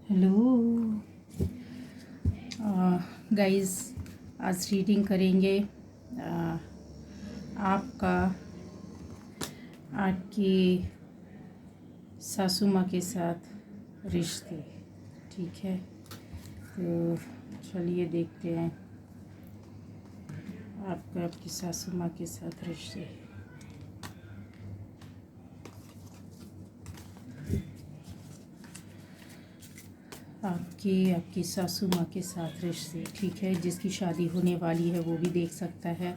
Hello guys, आज reading करेंगे आपका आपकी सासू माँ के साथ रिश्ते। ठीक है, तो चलिए देखते हैं आपका आपकी सासू माँ के साथ रिश्ते। आपकी सासू माँ के साथ रिश्ते। ठीक है, जिसकी शादी होने वाली है वो भी देख सकता है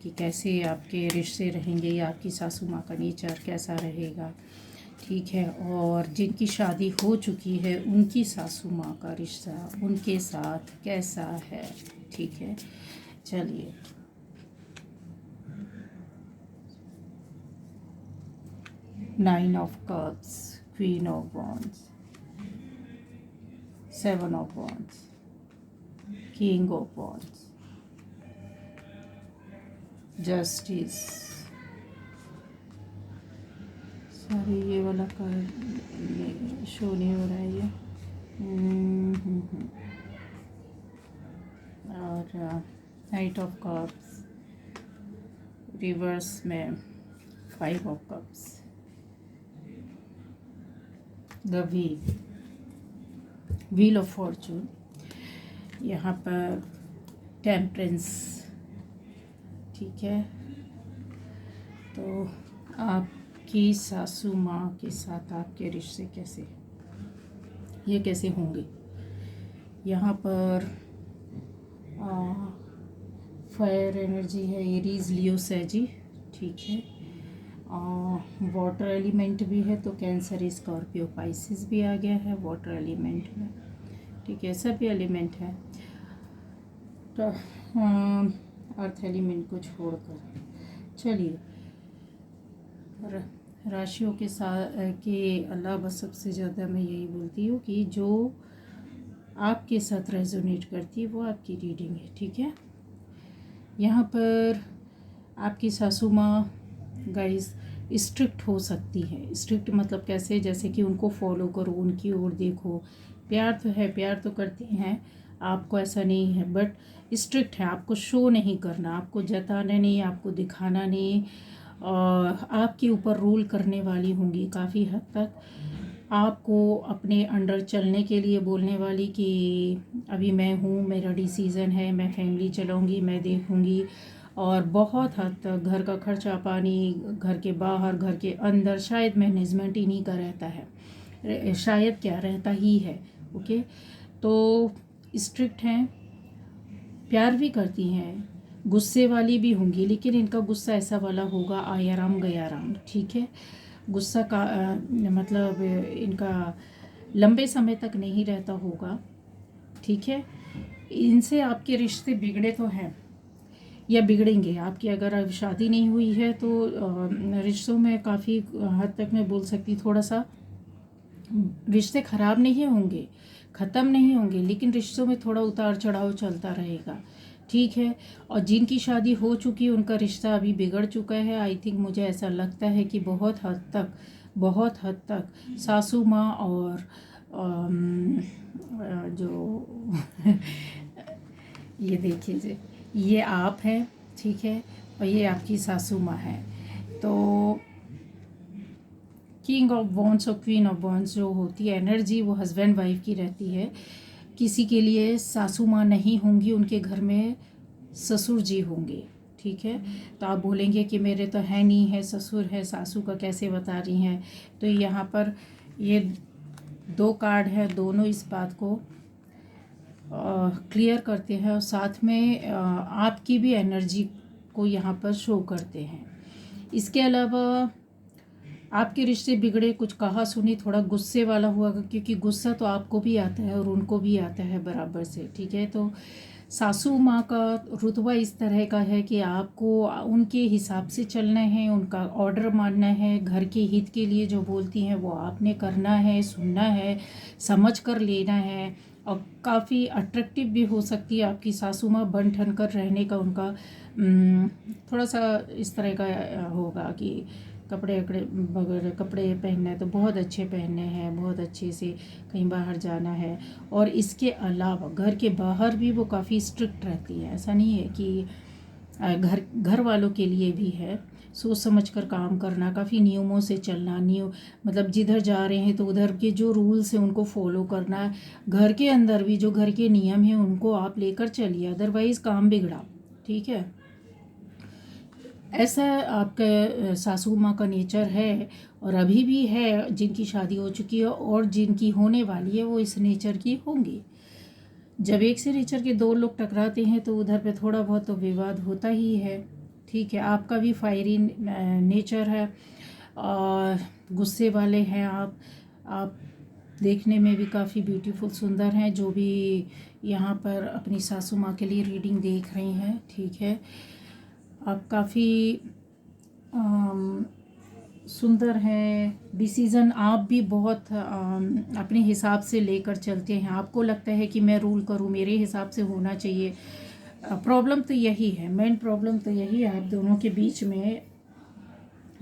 कि कैसे आपके रिश्ते रहेंगे या आपकी सासू माँ का नेचर कैसा रहेगा। ठीक है, और जिनकी शादी हो चुकी है उनकी सासू माँ का रिश्ता उनके साथ कैसा है। ठीक है, चलिए। Nine of cups, queen of wands, seven of wands, king of wands, justice. Sorry, ये वाला कार्ड शो नहीं हो रहा है ये। और नाइट ऑफ कप्स, रिवर्स में five of cups, the wheel of Fortune, यहाँ पर टेम्परेंस। ठीक है, तो आपकी सासू माँ के साथ आपके रिश्ते कैसे, ये कैसे होंगे। यहाँ पर फायर एनर्जी है, एरीज, लियो, सैजी। ठीक है, वाटर एलिमेंट भी है, तो कैंसर, स्कॉर्पियो, पाइसिस भी आ गया है वाटर एलिमेंट में। ठीक है, सभी एलिमेंट है, तो अर्थ एलिमेंट को छोड़कर। चलिए, राशियों के साथ के अलावा सबसे ज़्यादा मैं यही बोलती हूँ कि जो आपके साथ रेजोनेट करती है वो आपकी रीडिंग है। ठीक है, यहाँ पर आपकी सासू माँ गाइस स्ट्रिक्ट हो सकती है। स्ट्रिक्ट मतलब कैसे, जैसे कि उनको फॉलो करो, उनकी ओर देखो। प्यार तो है, प्यार तो करती हैं आपको, ऐसा नहीं है, बट स्ट्रिक्ट है। आपको शो नहीं करना, आपको जताना नहीं, आपको दिखाना नहीं, और आपके ऊपर रूल करने वाली होंगी काफ़ी हद तक। आपको अपने अंडर चलने के लिए बोलने वाली कि अभी मैं हूँ, मेरा डिसीज़न है, मैं फैमिली चलाऊँगी, मैं देखूँगी। और बहुत हद तक घर का खर्चा पानी, घर के बाहर, घर के अंदर शायद मैनेजमेंट इन्हीं का रहता है, शायद क्या रहता ही है। ओके, तो स्ट्रिक्ट हैं, प्यार भी करती हैं, गुस्से वाली भी होंगी, लेकिन इनका गुस्सा ऐसा वाला होगा आया राम गया राम। ठीक है, गुस्सा का मतलब इनका लंबे समय तक नहीं रहता होगा। ठीक है, इनसे आपके रिश्ते बिगड़े तो हैं या बिगड़ेंगे। आपकी अगर अब शादी नहीं हुई है तो रिश्तों में काफ़ी हद तक मैं बोल सकती, थोड़ा सा रिश्ते ख़राब नहीं होंगे, ख़त्म नहीं होंगे, लेकिन रिश्तों में थोड़ा उतार चढ़ाव चलता रहेगा। ठीक है, और जिनकी शादी हो चुकी है उनका रिश्ता अभी बिगड़ चुका है। आई थिंक, मुझे ऐसा लगता है कि बहुत हद तक सासू माँ और जो ये देखिए जी, ये आप हैं। ठीक है, और ये आपकी सासू माँ है। तो किंग ऑफ वॉन्ड्स और क्वीन ऑफ वॉन्ड्स जो होती है एनर्जी, वो हस्बैंड वाइफ की रहती है। किसी के लिए सासू माँ नहीं होंगी, उनके घर में ससुर जी होंगे। ठीक है, तो आप बोलेंगे कि मेरे तो है नहीं है, ससुर है, सासू का कैसे बता रही हैं। तो यहाँ पर ये दो कार्ड है, दोनों इस बात को क्लियर करते हैं, और साथ में आपकी भी एनर्जी को यहाँ पर शो करते हैं। इसके अलावा आपके रिश्ते बिगड़े, कुछ कहा सुनी, थोड़ा गुस्से वाला हुआ, क्योंकि गुस्सा तो आपको भी आता है और उनको भी आता है बराबर से। ठीक है, तो सासू माँ का रुतबा इस तरह का है कि आपको उनके हिसाब से चलना है, उनका ऑर्डर मानना है, घर के हित के लिए जो बोलती हैं वो आपने करना है, सुनना है, समझ कर लेना है। और काफ़ी अट्रैक्टिव भी हो सकती है आपकी सासू माँ, बन ठन कर रहने का उनका थोड़ा सा इस तरह का होगा कि कपड़े वगैरह कपड़े पहनना है तो बहुत अच्छे पहनने हैं, बहुत अच्छे से कहीं बाहर जाना है। और इसके अलावा घर के बाहर भी वो काफ़ी स्ट्रिक्ट रहती है। ऐसा नहीं है कि घर वालों के लिए भी है, सोच समझ कर काम करना, काफ़ी नियमों से चलना, मतलब जिधर जा रहे हैं तो उधर के जो रूल्स हैं उनको फॉलो करना। घर के अंदर भी जो घर के नियम हैं उनको आप लेकर चलिए, अदरवाइज़ काम बिगड़ा। ठीक है, ऐसा आपका सासू माँ का नेचर है और अभी भी है। जिनकी शादी हो चुकी है और जिनकी होने वाली है वो इस नेचर की होंगी। जब एक से नेचर के दो लोग टकराते हैं तो उधर पे थोड़ा बहुत तो विवाद होता ही है। ठीक है, आपका भी फायरी नेचर है और गुस्से वाले हैं आप देखने में भी काफ़ी ब्यूटीफुल सुंदर हैं। जो भी यहाँ पर अपनी सासू माँ के लिए रीडिंग देख रही हैं, ठीक है, आप काफ़ी सुंदर हैं। डिसीज़न आप भी बहुत अपने हिसाब से लेकर चलते हैं। आपको लगता है कि मैं रूल करूं, मेरे हिसाब से होना चाहिए। प्रॉब्लम तो यही है, मेन प्रॉब्लम तो यही है आप दोनों के बीच में,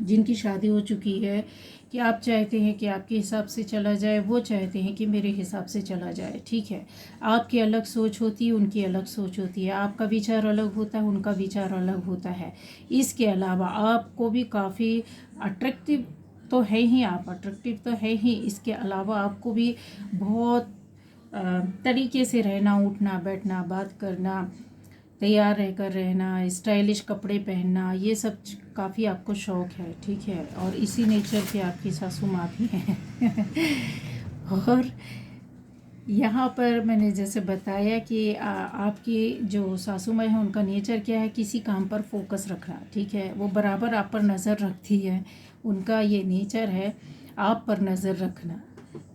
जिनकी शादी हो चुकी है, कि आप चाहते हैं कि आपके हिसाब से चला जाए, वो चाहते हैं कि मेरे हिसाब से चला जाए। ठीक है, आपकी अलग सोच होती है, उनकी अलग सोच होती है, आपका विचार अलग होता है, उनका विचार अलग होता है। इसके अलावा आपको भी काफ़ी अट्रैक्टिव तो है ही, आप अट्रैक्टिव तो है ही, इसके अलावा आपको भी बहुत तरीके से रहना, उठना बैठना, बात करना, तैयार रहकर रहना, स्टाइलिश कपड़े पहनना, ये सब काफ़ी आपको शौक़ है। ठीक है, और इसी नेचर के आपकी सासू माँ भी हैं। और यहाँ पर मैंने जैसे बताया कि आपकी जो सासू माँ है उनका नेचर क्या है, किसी काम पर फोकस रखना। ठीक है, वो बराबर आप पर नज़र रखती है, उनका ये नेचर है आप पर नज़र रखना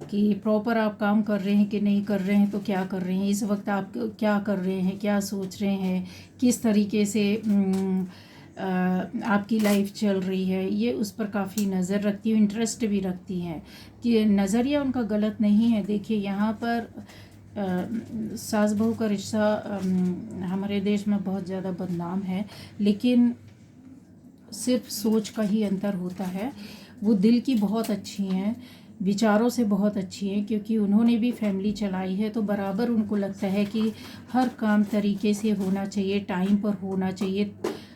कि प्रॉपर आप काम कर रहे हैं कि नहीं कर रहे हैं, तो क्या कर रहे हैं इस वक्त, आप क्या कर रहे हैं, क्या सोच रहे हैं, किस तरीके से आपकी लाइफ चल रही है, ये उस पर काफ़ी नज़र रखती है, इंटरेस्ट भी रखती हैं। कि नज़रिया उनका गलत नहीं है। देखिए यहाँ पर सास बहू का रिश्ता हमारे देश में बहुत ज़्यादा बदनाम है, लेकिन सिर्फ सोच का ही अंतर होता है। वो दिल की बहुत अच्छी हैं, विचारों से बहुत अच्छी हैं, क्योंकि उन्होंने भी फैमिली चलाई है, तो बराबर उनको लगता है कि हर काम तरीके से होना चाहिए, टाइम पर होना चाहिए,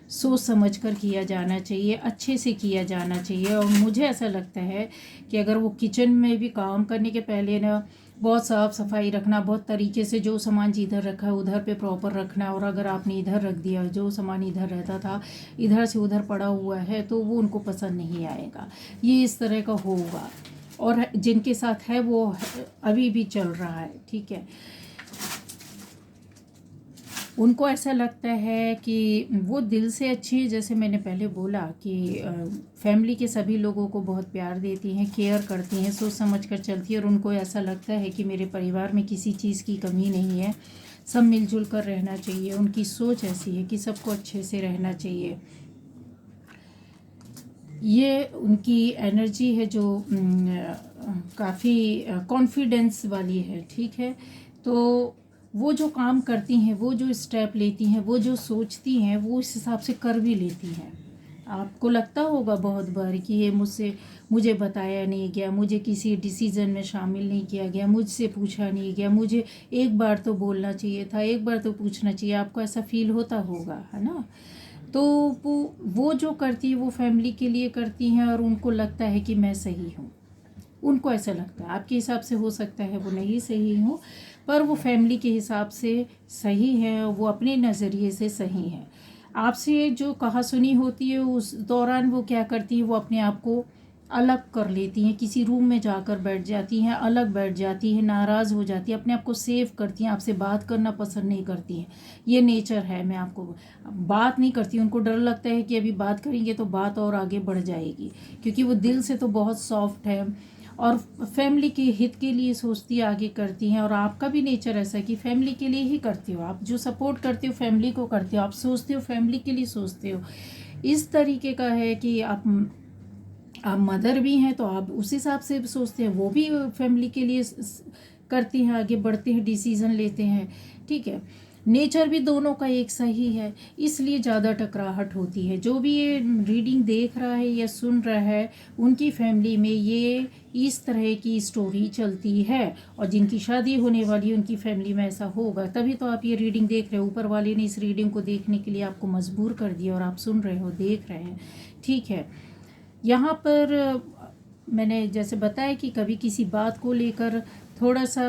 सोच समझ कर किया जाना चाहिए, अच्छे से किया जाना चाहिए। और मुझे ऐसा लगता है कि अगर वो किचन में भी काम करने के पहले ना बहुत साफ़ सफाई रखना, बहुत तरीके से जो सामान जिधर रखा है उधर पे प्रॉपर रखना, और अगर आपने इधर रख दिया, जो सामान इधर रहता था इधर से उधर पड़ा हुआ है, तो वो उनको पसंद नहीं आएगा। ये इस तरह का होगा, और जिनके साथ है वो अभी भी चल रहा है। ठीक है, उनको ऐसा लगता है कि वो दिल से अच्छी है, जैसे मैंने पहले बोला कि फैमिली के सभी लोगों को बहुत प्यार देती हैं, केयर करती हैं, सोच समझ कर चलती है, और उनको ऐसा लगता है कि मेरे परिवार में किसी चीज़ की कमी नहीं है, सब मिलजुल कर रहना चाहिए। उनकी सोच ऐसी है कि सबको अच्छे से रहना चाहिए। ये उनकी एनर्जी है जो काफ़ी कॉन्फिडेंस वाली है। ठीक है, तो वो जो काम करती हैं, वो जो स्टेप लेती हैं, वो जो सोचती हैं, वो इस हिसाब से कर भी लेती हैं। आपको लगता होगा बहुत बार कि ये मुझे बताया नहीं गया, मुझे किसी डिसीज़न में शामिल नहीं किया गया, मुझसे पूछा नहीं गया, मुझे एक बार तो बोलना चाहिए था, एक बार तो पूछना चाहिए। आपको ऐसा फील होता होगा, है ना? तो वो जो करती है वो फैमिली के लिए करती हैं, और उनको लगता है कि मैं सही हूँ। उनको ऐसा लगता है, आपके हिसाब से हो सकता है वो नहीं सही हो, पर वो फैमिली के हिसाब से सही है, वो अपने नज़रिए से सही है। आपसे जो कहा सुनी होती है उस दौरान वो क्या करती है, वो अपने आप को अलग कर लेती हैं, किसी रूम में जाकर बैठ जाती हैं, अलग बैठ जाती हैं, नाराज़ हो जाती हैं, अपने आप को सेव करती हैं, आपसे बात करना पसंद नहीं करती हैं। ये नेचर है, मैं आपको बात नहीं करती, उनको डर लगता है कि अभी बात करेंगे तो बात और आगे बढ़ जाएगी, क्योंकि वो दिल से तो बहुत सॉफ्ट है और फैमिली के हित के लिए सोचती आगे करती हैं। और आपका भी नेचर ऐसा है कि फैमिली के लिए ही करती हो, आप जो सपोर्ट करते हो फैमिली को करते हो, आप सोचते हो फैमिली के लिए सोचते हो। इस तरीके का है कि आप मदर भी हैं तो आप उस हिसाब से सोचते हैं, वो भी फैमिली के लिए करती हैं, आगे बढ़ते हैं, डिसीज़न लेते हैं। ठीक है, नेचर भी दोनों का एक सही है, इसलिए ज़्यादा टकराहट होती है। जो भी ये रीडिंग देख रहा है या सुन रहा है, उनकी फैमिली में ये इस तरह की स्टोरी चलती है, और जिनकी शादी होने वाली है उनकी फैमिली में ऐसा होगा। तभी तो आप ये रीडिंग देख रहे हो। ऊपर वाले ने इस रीडिंग को देखने के लिए आपको मजबूर कर दिया और आप सुन रहे हो, देख रहे हैं, ठीक है। यहाँ पर मैंने जैसे बताया कि कभी किसी बात को लेकर थोड़ा सा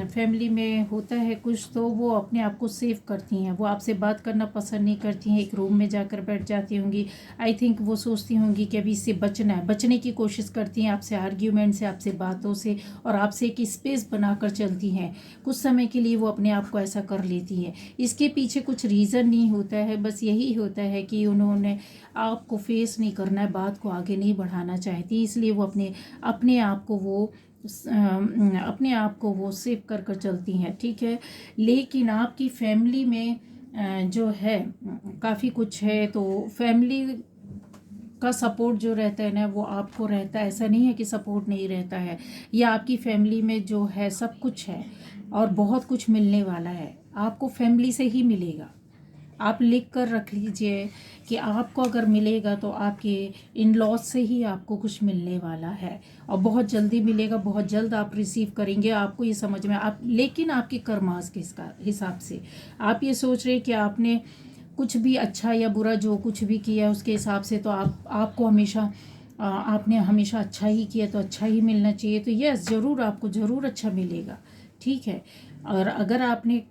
फैमिली में होता है कुछ, तो वो अपने आप को सेव करती हैं, वो आपसे बात करना पसंद नहीं करती हैं, एक रूम में जाकर बैठ जाती होंगी। आई थिंक वो सोचती होंगी कि अभी इससे बचना है, बचने की कोशिश करती हैं आपसे, आर्ग्यूमेंट से, आपसे बातों से, और आपसे एक स्पेस बनाकर चलती हैं। कुछ समय के लिए वो अपने आप को ऐसा कर लेती हैं। इसके पीछे कुछ रीज़न नहीं होता है, बस यही होता है कि उन्होंने आपको फेस नहीं करना है, बात को आगे नहीं बढ़ाना चाहती, इसलिए वो अपने आप को वो सेव कर कर चलती हैं, ठीक है। लेकिन आपकी फैमिली में जो है काफ़ी कुछ है, तो फैमिली का सपोर्ट जो रहता है ना, वो आपको रहता है। ऐसा नहीं है कि सपोर्ट नहीं रहता है। या आपकी फैमिली में जो है सब कुछ है और बहुत कुछ मिलने वाला है, आपको फैमिली से ही मिलेगा। आप लिख कर रख लीजिए कि आपको अगर मिलेगा तो आपके इन लॉज से ही आपको कुछ मिलने वाला है, और बहुत जल्दी मिलेगा, बहुत जल्द आप रिसीव करेंगे। आपको ये समझ में आप, लेकिन आपके कर्मास के हिसाब से आप ये सोच रहे कि आपने कुछ भी अच्छा या बुरा जो कुछ भी किया उसके हिसाब से, तो आपको हमेशा आपने हमेशा अच्छा ही किया तो अच्छा ही मिलना चाहिए। तो यस, ज़रूर आपको ज़रूर अच्छा मिलेगा, ठीक है। और अगर आपने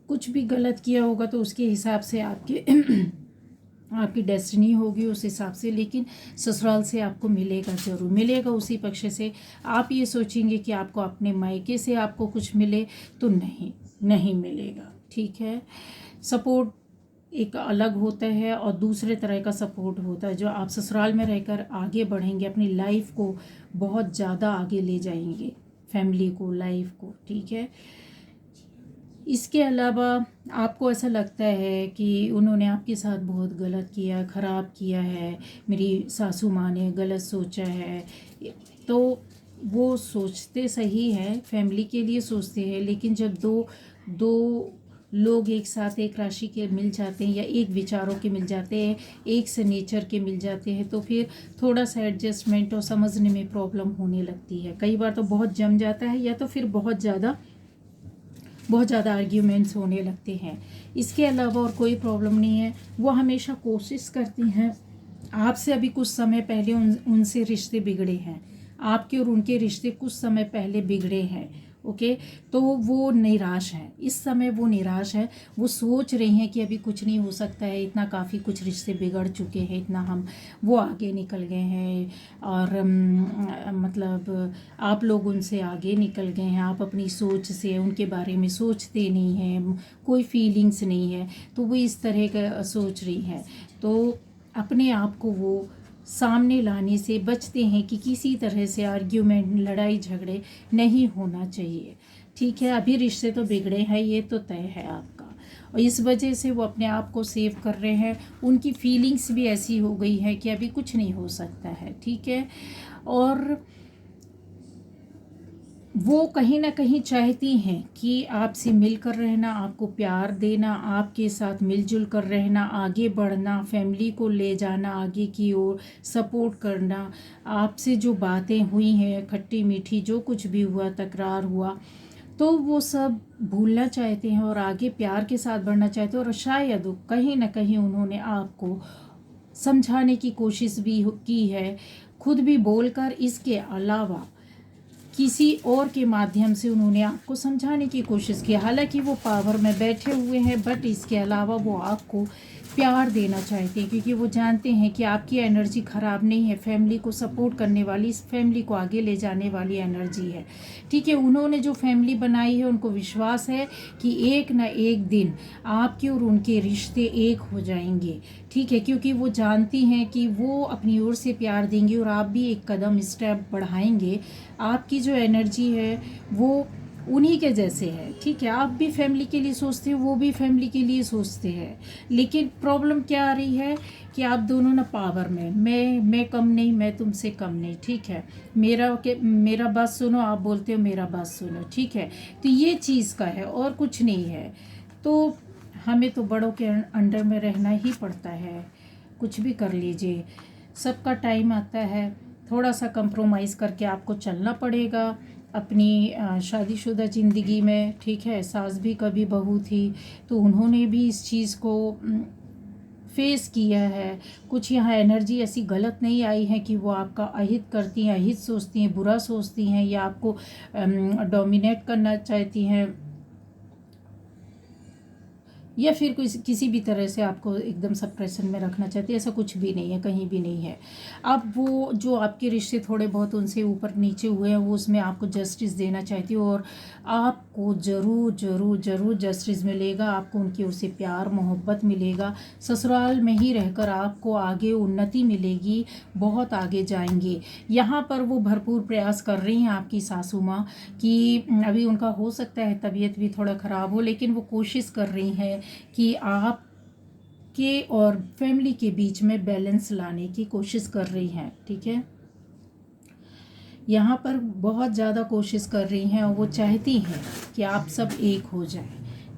कुछ भी गलत किया होगा तो उसके हिसाब से आपकी डेस्टिनी होगी उस हिसाब से, लेकिन ससुराल से आपको मिलेगा, ज़रूर मिलेगा उसी पक्ष से। आप ये सोचेंगे कि आपको अपने मायके से आपको कुछ मिले, तो नहीं मिलेगा, ठीक है। सपोर्ट एक अलग होता है और दूसरे तरह का सपोर्ट होता है, जो आप ससुराल में रहकर आगे बढ़ेंगे, अपनी लाइफ को बहुत ज़्यादा आगे ले जाएंगे, फैमिली को, लाइफ को, ठीक है। इसके अलावा आपको ऐसा लगता है कि उन्होंने आपके साथ बहुत गलत किया, ख़राब किया है, मेरी सासू माँ ने गलत सोचा है, तो वो सोचते सही है, फैमिली के लिए सोचते हैं, लेकिन जब दो लोग एक साथ एक राशि के मिल जाते हैं या एक विचारों के मिल जाते हैं, एक से नेचर के मिल जाते हैं, तो फिर थोड़ा सा एडजस्टमेंट और समझने में प्रॉब्लम होने लगती है। कई बार तो बहुत जम जाता है, या तो फिर बहुत ज़्यादा आर्ग्यूमेंट्स होने लगते हैं। इसके अलावा और कोई प्रॉब्लम नहीं है। वो हमेशा कोशिश करती हैं, आपसे अभी कुछ समय पहले उनसे रिश्ते बिगड़े हैं, आपके और उनके रिश्ते कुछ समय पहले बिगड़े हैं, ओके। तो वो निराश हैं, इस समय वो निराश है। वो सोच रही हैं कि अभी कुछ नहीं हो सकता है, इतना काफ़ी कुछ रिश्ते बिगड़ चुके हैं, इतना वो आगे निकल गए हैं, और मतलब आप लोग उनसे आगे निकल गए हैं, आप अपनी सोच से उनके बारे में सोचते नहीं हैं, कोई फीलिंग्स नहीं है, तो वो इस तरह का सोच रही हैं। तो अपने आप को वो सामने लाने से बचते हैं कि किसी तरह से आर्ग्यूमेंट, लड़ाई झगड़े नहीं होना चाहिए, ठीक है। अभी रिश्ते तो बिगड़े हैं, ये तो तय है आपका, और इस वजह से वो अपने आप को सेव कर रहे हैं। उनकी फीलिंग्स भी ऐसी हो गई है कि अभी कुछ नहीं हो सकता है, ठीक है। और वो कहीं ना कहीं चाहती हैं कि आपसे मिलकर रहना, आपको प्यार देना, आपके साथ मिलजुल कर रहना, आगे बढ़ना, फैमिली को ले जाना आगे की ओर, सपोर्ट करना। आपसे जो बातें हुई हैं, खट्टी मीठी जो कुछ भी हुआ, तकरार हुआ, तो वो सब भूलना चाहते हैं और आगे प्यार के साथ बढ़ना चाहते हैं। और शायद कहीं ना कहीं उन्होंने आपको समझाने की कोशिश भी की है, खुद भी बोलकर। इसके अलावा किसी और के माध्यम से उन्होंने आपको समझाने की कोशिश की, हालांकि वो पावर में बैठे हुए हैं, बट इसके अलावा वो आपको प्यार देना चाहते हैं, क्योंकि वो जानते हैं कि आपकी एनर्जी ख़राब नहीं है, फैमिली को सपोर्ट करने वाली, इस फैमिली को आगे ले जाने वाली एनर्जी है, ठीक है। उन्होंने जो फैमिली बनाई है, उनको विश्वास है कि एक ना एक दिन आपके और उनके रिश्ते एक हो जाएंगे, ठीक है, क्योंकि वो जानती हैं कि वो अपनी ओर से प्यार देंगी और आप भी एक कदम स्टेप बढ़ाएंगे। आपकी जो एनर्जी है वो उन्हीं के जैसे है, ठीक है। आप भी फैमिली के लिए सोचते हो, वो भी फैमिली के लिए सोचते हैं, लेकिन प्रॉब्लम क्या आ रही है कि आप दोनों ना पावर में, मैं कम नहीं, मैं तुमसे कम नहीं, ठीक है। मेरा बात सुनो, आप बोलते हो मेरा बात सुनो, ठीक है। तो ये चीज़ का है और कुछ नहीं है। तो हमें तो बड़ों के अंडर में रहना ही पड़ता है, कुछ भी कर लीजिए, सबका टाइम आता है, थोड़ा सा कंप्रोमाइज़ करके आपको चलना पड़ेगा अपनी शादीशुदा ज़िंदगी में, ठीक है। सास भी कभी बहू थी, तो उन्होंने भी इस चीज़ को फेस किया है। कुछ यहाँ एनर्जी ऐसी गलत नहीं आई है कि वो आपका अहित करती हैं, अहित सोचती हैं, बुरा सोचती हैं, या आपको डोमिनेट करना चाहती हैं, या फिर किसी भी तरह से आपको एकदम सप्रेशन में रखना चाहती है। ऐसा कुछ भी नहीं है, कहीं भी नहीं है। अब वो जो आपके रिश्ते थोड़े बहुत उनसे ऊपर नीचे हुए हैं, वो उसमें आपको जस्टिस देना चाहती हो, और आपको ज़रूर ज़रूर ज़रूर जस्टिस मिलेगा। आपको उनकी ओर से प्यार मोहब्बत मिलेगा। ससुराल में ही रहकर आपको आगे उन्नति मिलेगी, बहुत आगे जाएंगे। यहाँ पर वो भरपूर प्रयास कर रही हैं आपकी सासू माँ कि अभी उनका हो सकता है तबीयत भी थोड़ा ख़राब हो, लेकिन वो कोशिश कर रही हैं कि आप के और फैमिली के बीच में बैलेंस लाने की कोशिश कर रही हैं, ठीक है। यहाँ पर बहुत ज़्यादा कोशिश कर रही हैं, और वो चाहती हैं कि आप सब एक हो जाए,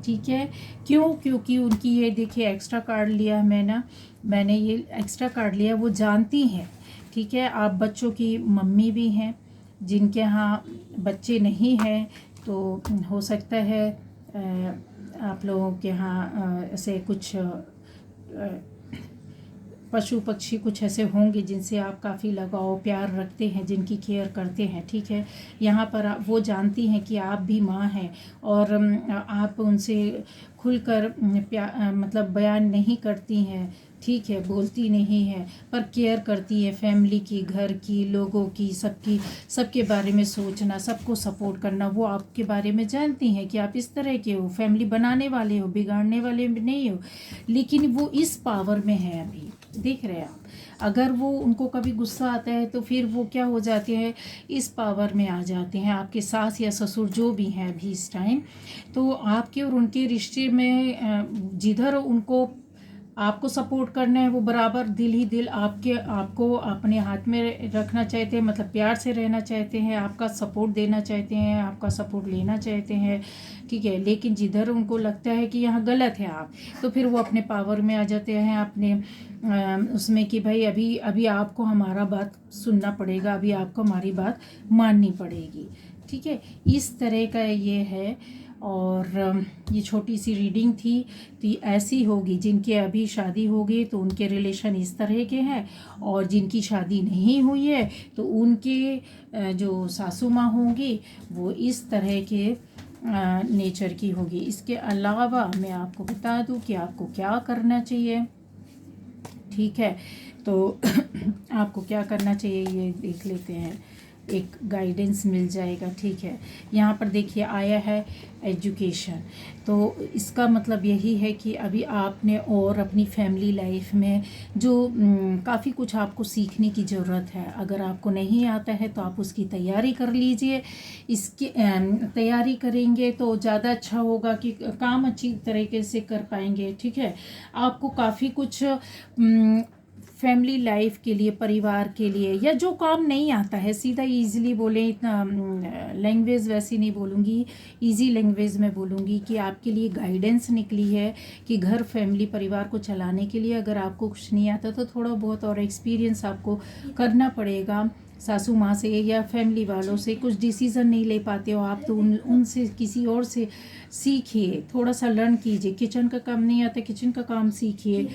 ठीक है। क्यों? क्योंकि उनकी ये देखिए एक्स्ट्रा कार्ड लिया मैंने ये एक्स्ट्रा कार्ड लिया, वो जानती हैं, ठीक है। आप बच्चों की मम्मी भी हैं, जिनके यहाँ बच्चे नहीं हैं, तो हो सकता है आप लोगों के यहाँ ऐसे कुछ पशु पक्षी कुछ ऐसे होंगे जिनसे आप काफ़ी लगाव प्यार रखते हैं, जिनकी केयर करते हैं, ठीक है। यहाँ पर वो जानती हैं कि आप भी माँ हैं, और आप उनसे खुलकर मतलब बयान नहीं करती हैं, ठीक है, बोलती नहीं है, पर केयर करती है फैमिली की, घर की, लोगों की, सबके बारे में सोचना, सबको सपोर्ट करना। वो आपके बारे में जानती हैं कि आप इस तरह के हो, फैमिली बनाने वाले हो, बिगाड़ने वाले नहीं हो, लेकिन वो इस पावर में है अभी, देख रहे हैं आप। अगर वो उनको कभी गुस्सा आता है तो फिर वो क्या हो जाते हैं, इस पावर में आ जाते हैं, आपके सास या ससुर जो भी हैं अभी इस टाइम। तो आपके और उनके रिश्ते में जिधर उनको आपको सपोर्ट करना है, वो बराबर दिल ही दिल आपको अपने हाथ में रखना चाहते हैं, मतलब प्यार से रहना चाहते हैं, आपका सपोर्ट देना चाहते हैं, आपका सपोर्ट लेना चाहते हैं, ठीक है। लेकिन जिधर उनको लगता है कि यहाँ गलत है आप, तो फिर वो अपने पावर में आ जाते हैं, अपने उसमें कि भाई अभी आपको हमारा बात सुनना पड़ेगा, अभी आपको हमारी बात माननी पड़ेगी, ठीक है। इस तरह का ये है। और ये छोटी सी रीडिंग थी, तो ऐसी होगी जिनके अभी शादी होगी तो उनके रिलेशन इस तरह के हैं, और जिनकी शादी नहीं हुई है तो उनके जो सासू माँ होंगी वो इस तरह के नेचर की होगी। इसके अलावा मैं आपको बता दूं कि आपको क्या करना चाहिए, ठीक है। तो आपको क्या करना चाहिए ये देख लेते हैं, एक गाइडेंस मिल जाएगा, ठीक है। यहाँ पर देखिए आया है एजुकेशन, तो इसका मतलब यही है कि अभी आपने और अपनी फैमिली लाइफ में जो काफ़ी कुछ आपको सीखने की ज़रूरत है। अगर आपको नहीं आता है तो आप उसकी तैयारी कर लीजिए। इसकी तैयारी करेंगे तो ज़्यादा अच्छा होगा कि काम अच्छी तरीके से कर पाएंगे, ठीक है। आपको काफ़ी कुछ फैमिली लाइफ के लिए, परिवार के लिए, या जो काम नहीं आता है, सीधा इजीली बोलें, इतना लैंग्वेज वैसी नहीं बोलूँगी, इजी लैंग्वेज में बोलूँगी कि आपके लिए गाइडेंस निकली है कि घर, फैमिली, परिवार को चलाने के लिए अगर आपको कुछ नहीं आता तो थोड़ा बहुत और एक्सपीरियंस आपको करना पड़ेगा सासू माँ से या फैमिली वालों से। कुछ डिसीज़न नहीं ले पाते हो आप तो उनसे किसी और से सीखिए, थोड़ा सा लर्न कीजिए। किचन का काम नहीं आता, किचन का काम सीखिए,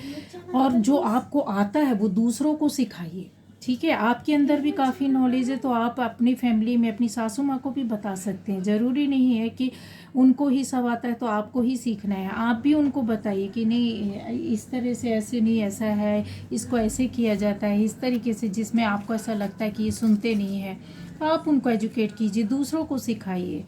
और जो आपको आता है वो दूसरों को सिखाइए, ठीक है। आपके अंदर भी काफ़ी नॉलेज है तो आप अपनी फैमिली में अपनी सासू माँ को भी बता सकते हैं। ज़रूरी नहीं है कि उनको ही सब आता है तो आपको ही सीखना है। आप भी उनको बताइए कि नहीं, इस तरह से ऐसे नहीं, ऐसा है, इसको ऐसे किया जाता है, इस तरीके से, जिसमें आपको ऐसा लगता है कि ये सुनते नहीं हैं, तो आप उनको एजुकेट कीजिए, दूसरों को सिखाइए।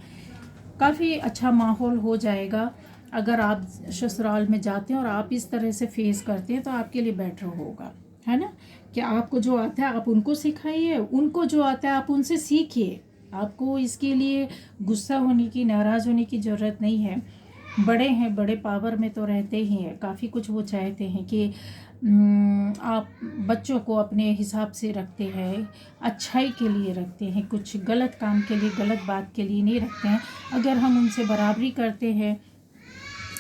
काफ़ी अच्छा माहौल हो जाएगा। अगर आप ससुराल में जाते हैं और आप इस तरह से फेस करते हैं तो आपके लिए बेटर होगा, है ना। कि आपको जो आता है आप उनको सिखाइए, उनको जो आता है आप उनसे सीखिए। आपको इसके लिए गुस्सा होने की, नाराज़ होने की ज़रूरत नहीं है। बड़े हैं, बड़े पावर में तो रहते ही हैं, काफ़ी कुछ वो चाहते हैं कि आप बच्चों को अपने हिसाब से रखते हैं, अच्छाई के लिए रखते हैं, कुछ गलत काम के लिए, गलत बात के लिए नहीं रखते हैं। अगर हम उनसे बराबरी करते हैं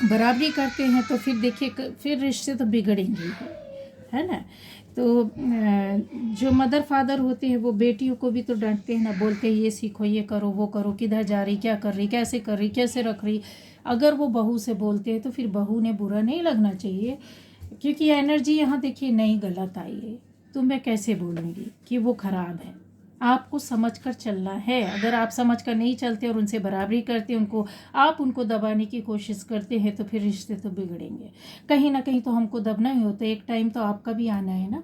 बराबरी करते हैं तो फिर देखिए फिर रिश्ते तो बिगड़ेंगे ही, है ना। तो जो मदर फादर होते हैं वो बेटियों को भी तो डांटते हैं ना, बोलते हैं ये सीखो, ये करो, वो करो, किधर जा रही, क्या कर रही, कैसे कर रही, कैसे रख रही। अगर वो बहू से बोलते हैं तो फिर बहू ने बुरा नहीं लगना चाहिए, क्योंकि एनर्जी यहाँ देखिए नहीं गलत आई है। तो मैं कैसे बोलूँगी कि वो ख़राब है। आपको समझ कर चलना है। अगर आप समझ कर नहीं चलते और उनसे बराबरी करते, आप उनको दबाने की कोशिश करते हैं तो फिर रिश्ते तो बिगड़ेंगे। कहीं ना कहीं तो हमको दबना ही होता है। एक टाइम तो आपका भी आना है ना,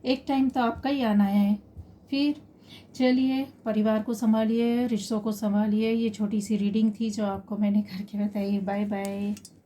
एक टाइम तो आपका ही आना है। फिर चलिए, परिवार को संभालिए, रिश्तों को संभालिए। ये छोटी सी रीडिंग थी जो आपको मैंने करके बताई। Bye bye.